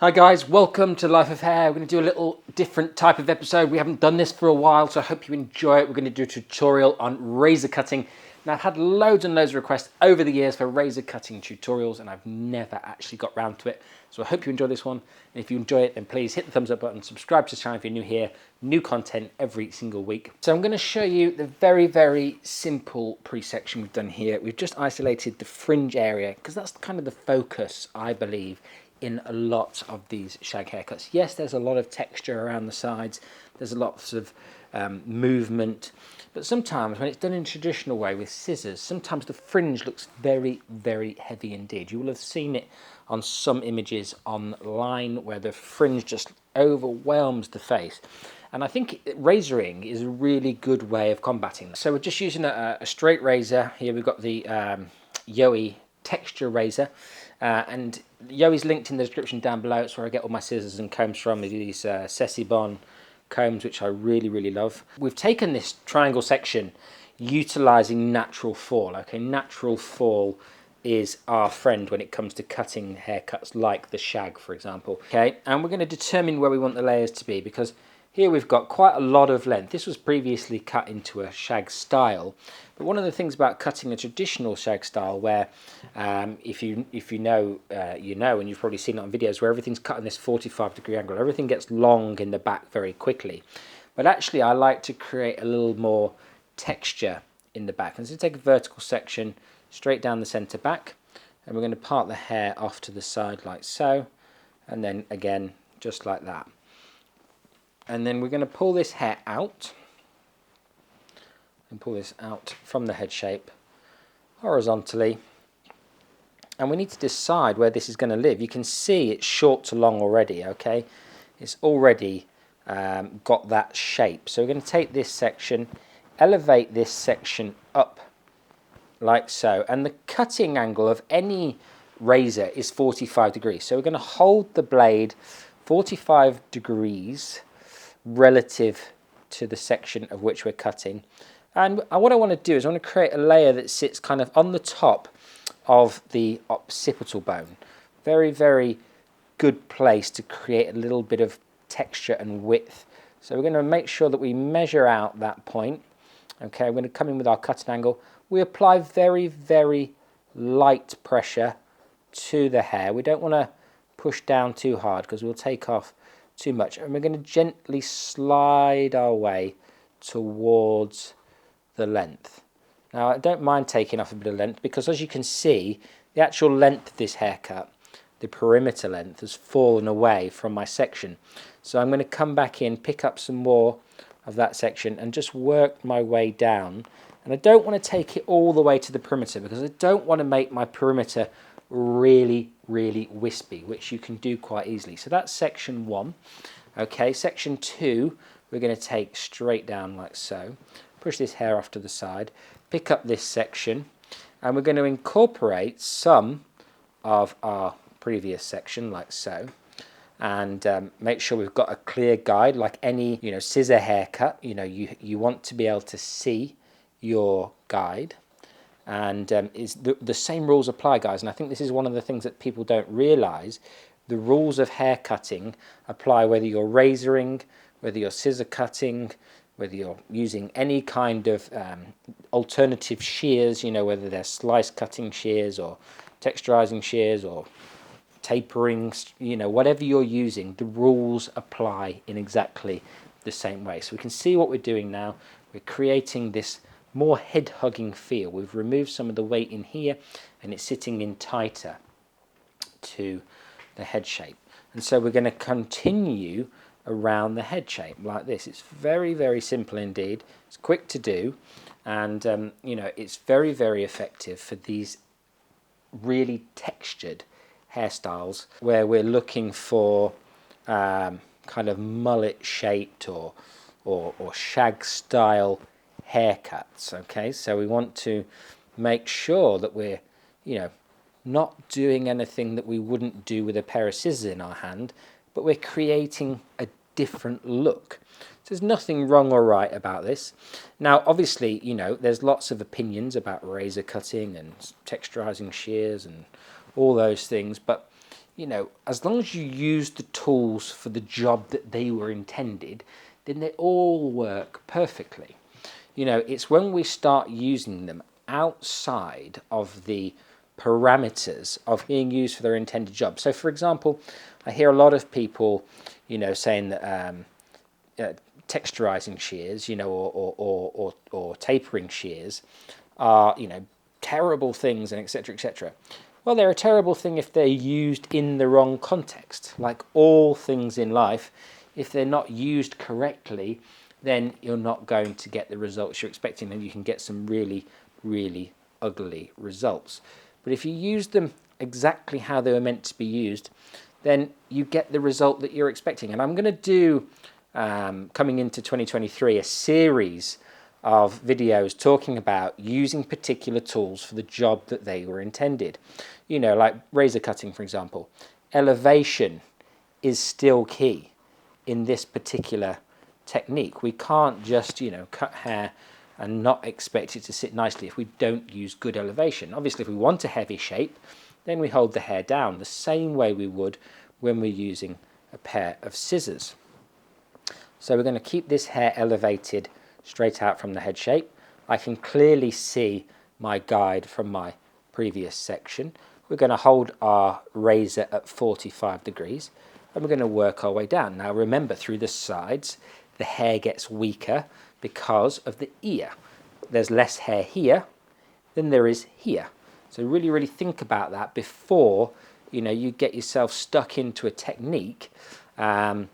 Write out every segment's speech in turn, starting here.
Hi guys, welcome to Life of Hair. We're going to do a little different type of episode. We haven't done this for a while, so I hope you enjoy it. We're going to do a tutorial on razor cutting. Now, I've had loads and loads of requests over the years for razor cutting tutorials, and I've never actually got round to it. So I hope you enjoy this one. And if you enjoy it, then please hit the thumbs up button, subscribe to the channel if you're new here. New content every single week. So I'm going to show you the very, very simple pre-section we've done here. We've just isolated the fringe area because that's kind of the focus, I believe, in a lot of these shag haircuts. Yes, there's a lot of texture around the sides, there's lots of movement, but sometimes when it's done in a traditional way with scissors, sometimes the fringe looks very, very heavy indeed. You will have seen it on some images online where the fringe just overwhelms the face. And I think razoring is a really good way of combating that. So we're just using a straight razor. Here we've got the Yowie texture razor. And Yowi's linked in the description down below. It's where I get all my scissors and combs from. These Sessibon combs, which I really, really love. We've taken this triangle section utilising natural fall. Okay, natural fall is our friend when it comes to cutting haircuts like the shag, for example. Okay, and we're going to determine where we want the layers to be, because here we've got quite a lot of length. This was previously cut into a shag style, but one of the things about cutting a traditional shag style, where if you know, you know, and you've probably seen it on videos, where everything's cut in this 45-degree angle, everything gets long in the back very quickly. But actually, I like to create a little more texture in the back. And so take a vertical section straight down the centre back, and we're going to part the hair off to the side like so, and then again just like that. And then we're going to pull this hair out, and pull this out from the head shape horizontally. And we need to decide where this is going to live. You can see it's short to long already, okay? It's already got that shape. So we're going to take this section, elevate this section up like so. And the cutting angle of any razor is 45 degrees. So we're going to hold the blade 45 degrees relative to the section of which we're cutting. And what I want to do is I want to create a layer that sits kind of on the top of the occipital bone. Very, very good place to create a little bit of texture and width. So we're going to make sure that we measure out that point. Okay, we're going to come in with our cutting angle. We apply very, very light pressure to the hair. We don't want to push down too hard because we'll take off too much, and we're going to gently slide our way towards the length. Now, I don't mind taking off a bit of length, because as you can see, the actual length of this haircut, the perimeter length, has fallen away from my section. So I'm going to come back in, pick up some more of that section and just work my way down. And I don't want to take it all the way to the perimeter, because I don't want to make my perimeter really, really wispy, which you can do quite easily. So that's section 1. Okay, section 2, we're going to take straight down like so. Push this hair off to the side, pick up this section, and we're going to incorporate some of our previous section like so. And make sure we've got a clear guide, like any scissor haircut. You want to be able to see your guide. And is the same rules apply, guys. And I think this is one of the things that people don't realise. The rules of hair cutting apply whether you're razoring, whether you're scissor cutting, whether you're using any kind of alternative shears, whether they're slice cutting shears or texturizing shears or tapering, whatever you're using, the rules apply in exactly the same way. So we can see what we're doing now. We're creating this more head-hugging feel. We've removed some of the weight in here, and it's sitting in tighter to the head shape. And so we're going to continue around the head shape like this. It's very, very simple indeed. It's quick to do, and it's very, very effective for these really textured hairstyles where we're looking for kind of mullet shaped or shag style haircuts. Okay, so we want to make sure that we're not doing anything that we wouldn't do with a pair of scissors in our hand, but we're creating a different look. So there's nothing wrong or right about this. Now obviously there's lots of opinions about razor cutting and texturizing shears and all those things, but you know, as long as you use the tools for the job that they were intended, then they all work perfectly. You know, it's when we start using them outside of the parameters of being used for their intended job. So, for example, I hear a lot of people, you know, saying that texturizing shears, you know, or tapering shears are, you know, terrible things, and etc., etc. Well, they're a terrible thing if they're used in the wrong context. Like all things in life, if they're not used correctly, then you're not going to get the results you're expecting, and you can get some really, really ugly results. But if you use them exactly how they were meant to be used, then you get the result that you're expecting. And I'm going to do, coming into 2023, a series of videos talking about using particular tools for the job that they were intended. You know, like razor cutting, for example. Elevation is still key in this particular technique. We can't just, you know, cut hair and not expect it to sit nicely if we don't use good elevation. Obviously, if we want a heavy shape, then we hold the hair down the same way we would when we're using a pair of scissors. So we're going to keep this hair elevated straight out from the head shape. I can clearly see my guide from my previous section. We're going to hold our razor at 45 degrees and we're going to work our way down. Now remember, through the sides, the hair gets weaker because of the ear. There's less hair here than there is here. So really, really think about that before, you know, you get yourself stuck into a technique, and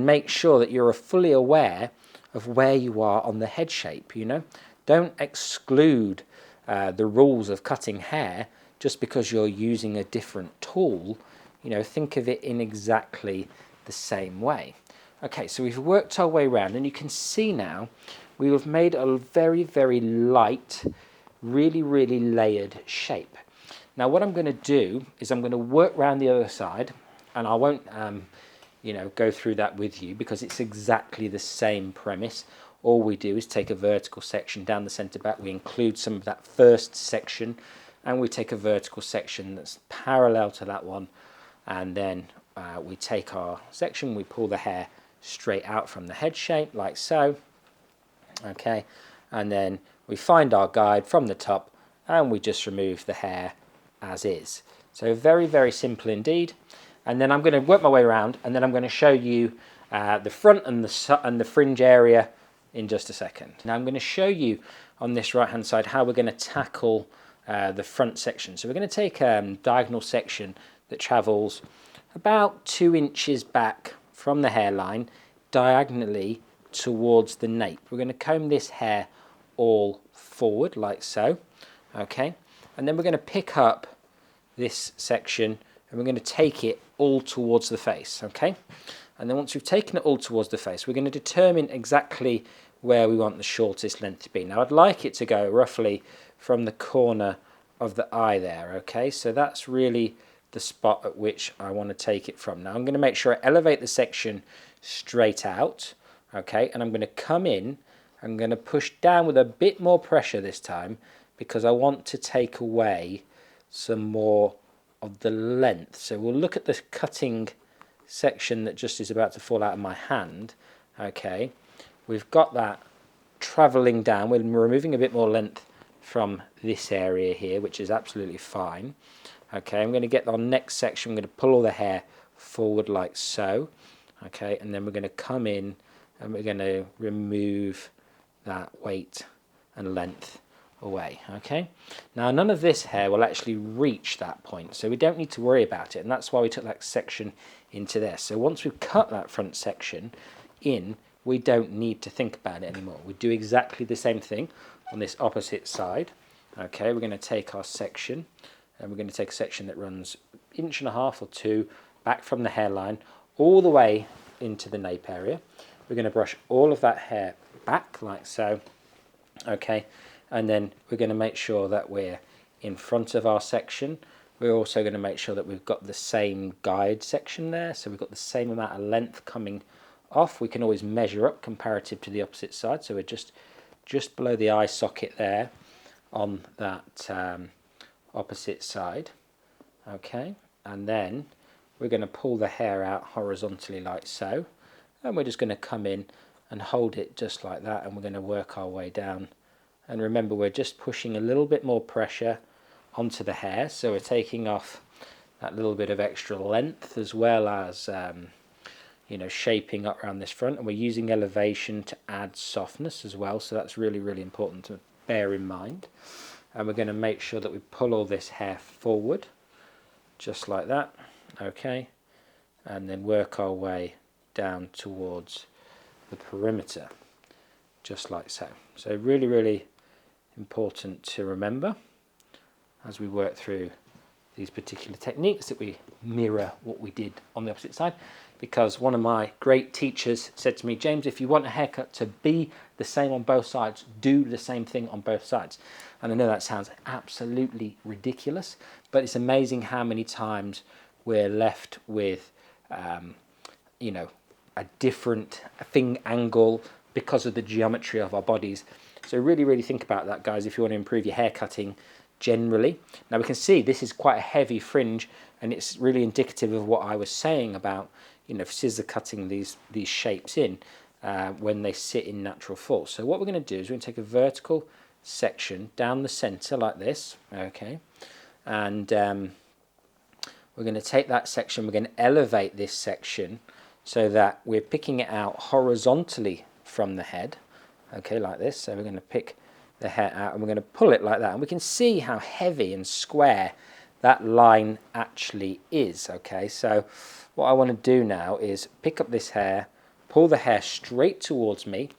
make sure that you're fully aware of where you are on the head shape. You know, don't exclude the rules of cutting hair just because you're using a different tool. You know, think of it in exactly the same way. Okay, so we've worked our way around, and you can see now we have made a very, very light, really, really layered shape. Now what I'm going to do is I'm going to work around the other side, and I won't you know, go through that with you because it's exactly the same premise. All we do is take a vertical section down the centre back, we include some of that first section, and we take a vertical section that's parallel to that one, and then we take our section, we pull the hair straight out from the head shape like so. Okay, and then we find our guide from the top and we just remove the hair as is. So very, very simple indeed. And then I'm going to work my way around, and then I'm going to show you the front and the fringe area in just a second. Now I'm going to show you on this right hand side how we're going to tackle the front section. So we're going to take a diagonal section that travels about 2 inches back from the hairline diagonally towards the nape. We're going to comb this hair all forward like so, okay, and then we're going to pick up this section and we're going to take it all towards the face, okay, and then once we've taken it all towards the face, we're going to determine exactly where we want the shortest length to be. Now I'd like it to go roughly from the corner of the eye there, okay, so that's really the spot at which I want to take it from. Now I'm going to make sure I elevate the section straight out, okay, and I'm going to come in, I'm going to push down with a bit more pressure this time because I want to take away some more of the length. So we'll look at the cutting section that just is about to fall out of my hand, okay, we've got that travelling down, we're removing a bit more length from this area here, which is absolutely fine. Okay, I'm going to get our next section, I'm going to pull all the hair forward like so, okay, and then we're going to come in and we're going to remove that weight and length away, okay. Now none of this hair will actually reach that point, so we don't need to worry about it, and that's why we took that section into there. So once we've cut that front section in, we don't need to think about it anymore. We do exactly the same thing on this opposite side. Okay, we're going to take our section, and we're going to take a section that runs 1.5 or 2 inches back from the hairline all the way into the nape area. We're going to brush all of that hair back like so, okay, and then we're going to make sure that we're in front of our section. We're also going to make sure that we've got the same guide section there, so we've got the same amount of length coming off. We can always measure up comparative to the opposite side, so we're just below the eye socket there on that opposite side, okay. and then we're going to pull the hair out horizontally like so, and we're just going to come in and hold it just like that, and we're going to work our way down. And remember, we're just pushing a little bit more pressure onto the hair, so we're taking off that little bit of extra length, as well as you know, shaping up around this front, and we're using elevation to add softness as well, so that's really, really important to bear in mind. And we're going to make sure that we pull all this hair forward just like that, okay, and then work our way down towards the perimeter just like so. So really, really important to remember as we work through these particular techniques, that we mirror what we did on the opposite side. Because one of my great teachers said to me, James, if you want a haircut to be the same on both sides, do the same thing on both sides. And I know that sounds absolutely ridiculous, but it's amazing how many times we're left with, you know, a different thing angle because of the geometry of our bodies. So really, really think about that, guys, if you want to improve your hair cutting generally. Now we can see this is quite a heavy fringe, and it's really indicative of what I was saying about, you know, scissor cutting these shapes in when they sit in natural fall. So what we're going to do is we're going to take a vertical section down the center like this, okay, and we're going to take that section, we're going to elevate this section so that we're picking it out horizontally from the head, okay, like this. So we're going to pick the hair out and we're going to pull it like that, and we can see how heavy and square that line actually is, okay. So what I want to do now is pick up this hair, pull the hair straight towards me,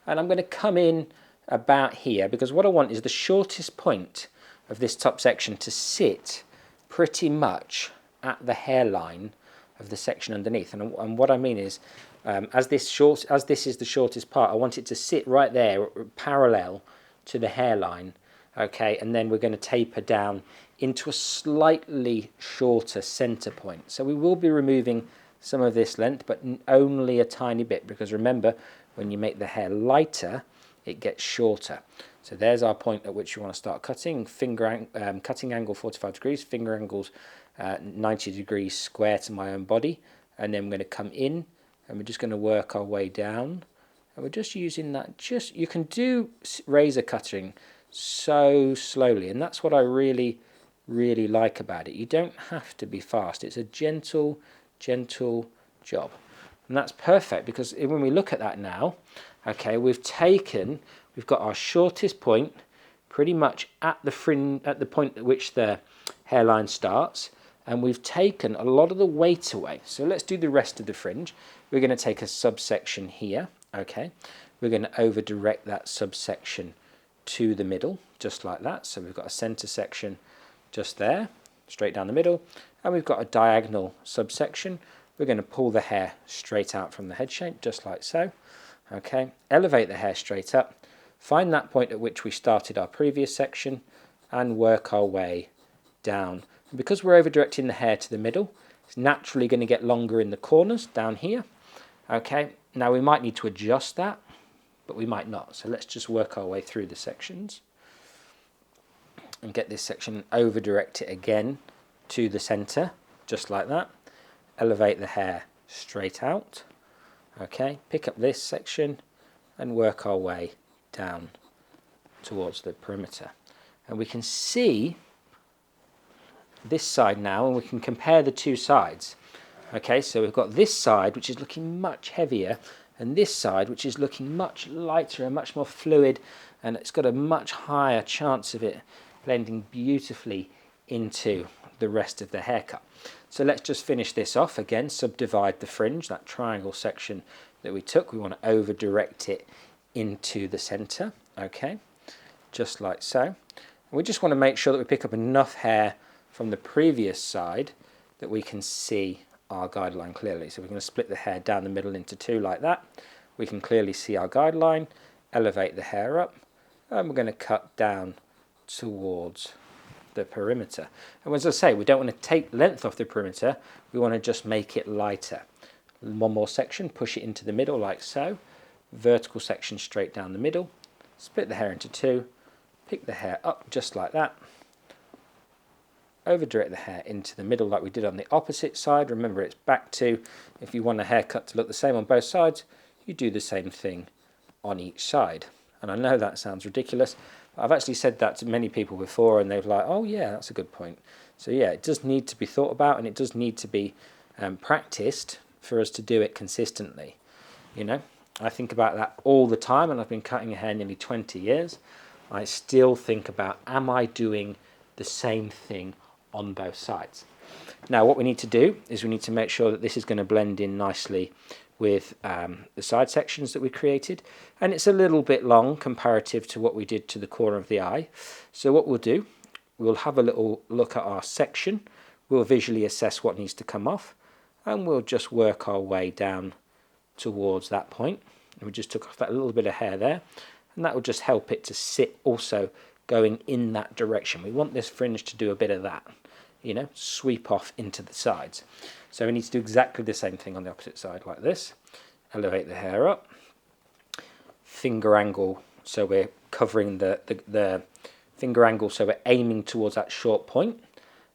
and I'm going to come in about here, because what I want is the shortest point of this top section to sit pretty much at the hairline of the section underneath. And what I mean is, as this is the shortest part, I want it to sit right there, parallel to the hairline, okay, and then we're going to taper down into a slightly shorter center point. So we will be removing some of this length, but only a tiny bit, because remember, when you make the hair lighter, it gets shorter. So there's our point at which you want to start cutting. Cutting angle 45 degrees, finger angles 90 degrees square to my own body, and then we're going to come in and we're just going to work our way down, and we're just using that, you can do razor cutting so slowly, and that's what I really, really like about it. You don't have to be fast. It's a gentle job, and that's perfect, because when we look at that now, okay, we've got our shortest point pretty much at the fringe, at the point at which the hairline starts, and we've taken a lot of the weight away. So let's do the rest of the fringe. We're going to take a subsection here, okay, we're going to over direct that subsection to the middle just like that. So we've got a center section just there, straight down the middle, and we've got a diagonal subsection. We're going to pull the hair straight out from the head shape just like so, okay, elevate the hair straight up, find that point at which we started our previous section, and work our way down. And because we're over directing the hair to the middle, it's naturally going to get longer in the corners down here, okay. Now we might need to adjust that, but we might not. So let's just work our way through the sections and get this section, over direct it again to the center just like that, elevate the hair straight out, okay, pick up this section and work our way down towards the perimeter. And we can see this side now, and we can compare the two sides. Okay, so we've got this side which is looking much heavier, and this side which is looking much lighter and much more fluid, and it's got a much higher chance of it blending beautifully into the rest of the haircut. So let's just finish this off again, subdivide the fringe, that triangle section that we took, we want to over direct it into the center, okay, just like so. And we just want to make sure that we pick up enough hair from the previous side that we can see our guideline clearly. So we're going to split the hair down the middle into two like that. We can clearly see our guideline, elevate the hair up, and we're going to cut down towards the perimeter. And as I say, we don't want to take length off the perimeter, we want to just make it lighter. One more section, push it into the middle like so, vertical section straight down the middle, split the hair into two, pick the hair up just like that, over direct the hair into the middle like we did on the opposite side. Remember, it's back to, if you want a haircut to look the same on both sides, you do the same thing on each side. And I know that sounds ridiculous, but I've actually said that to many people before and they've like, oh yeah, that's a good point. So yeah, it does need to be thought about, and it does need to be practiced for us to do it consistently. You know, I think about that all the time, and I've been cutting hair nearly 20 years. I still think about, am I doing the same thing on both sides? Now what we need to do is we need to make sure that this is going to blend in nicely with the side sections that we created, and it's a little bit long comparative to what we did to the corner of the eye. So what we'll do, we'll have a little look at our section, we'll visually assess what needs to come off, and we'll just work our way down towards that point. And we just took off that little bit of hair there, and that will just help it to sit also going in that direction. We want this fringe to do a bit of that, you know, sweep off into the sides. So we need to do exactly the same thing on the opposite side like this. Elevate the hair up, finger angle, so we're covering the finger angle, so we're aiming towards that short point.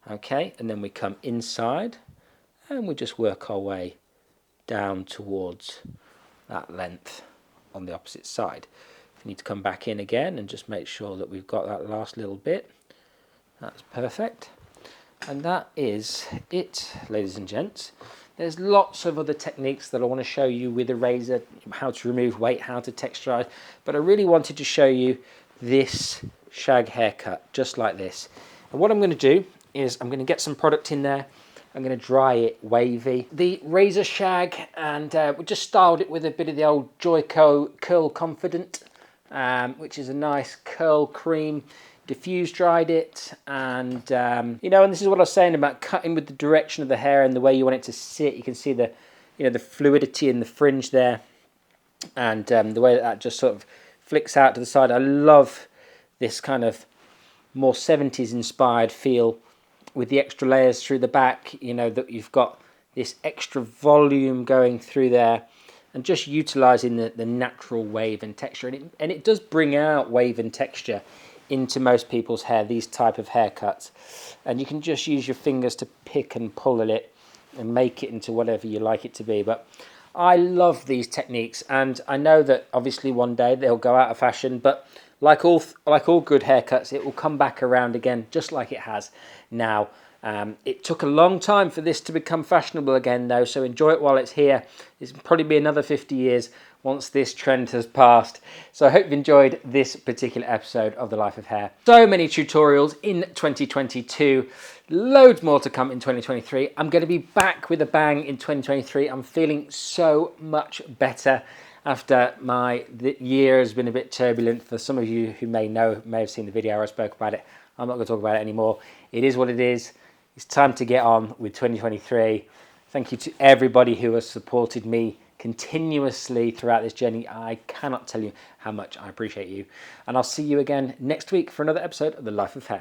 Okay, and then we come inside and we just work our way down towards that length on the opposite side. We need to come back in again and just make sure that we've got that last little bit. That's perfect. And that is it, ladies and gents. There's lots of other techniques that I want to show you with a razor, how to remove weight, how to texturize, but I really wanted to show you this shag haircut, just like this. And what I'm going to do is I'm going to get some product in there. I'm going to dry it wavy. The razor shag, and we just styled it with a bit of the old Joico Curl Confident, which is a nice curl cream. Diffuse dried it, and you know, and this is what I was saying about cutting with the direction of the hair and the way you want it to sit. You can see the, you know, the fluidity in the fringe there, and the way that just sort of flicks out to the side. I love this kind of more 70s inspired feel with the extra layers through the back, you know, that you've got this extra volume going through there, and just utilizing the natural wave and texture. And it does bring out wave and texture into most people's hair, these type of haircuts. And you can just use your fingers to pick and pull at it and make it into whatever you like it to be. But I love these techniques, and I know that obviously one day they'll go out of fashion, but like all good haircuts, it will come back around again, just like it has now. It took a long time for this to become fashionable again though, so enjoy it while it's here. It's probably be another 50 years once this trend has passed. So I hope you've enjoyed this particular episode of The Life of Hair. So many tutorials in 2022, loads more to come in 2023. I'm going to be back with a bang in 2023. I'm feeling so much better after the year has been a bit turbulent. For some of you who may have seen the video where I spoke about it, I'm not going to talk about it anymore. It is what it is. It's time to get on with 2023. Thank you to everybody who has supported me continuously throughout this journey. I cannot tell you how much I appreciate you. And I'll see you again next week for another episode of The Life of Hair.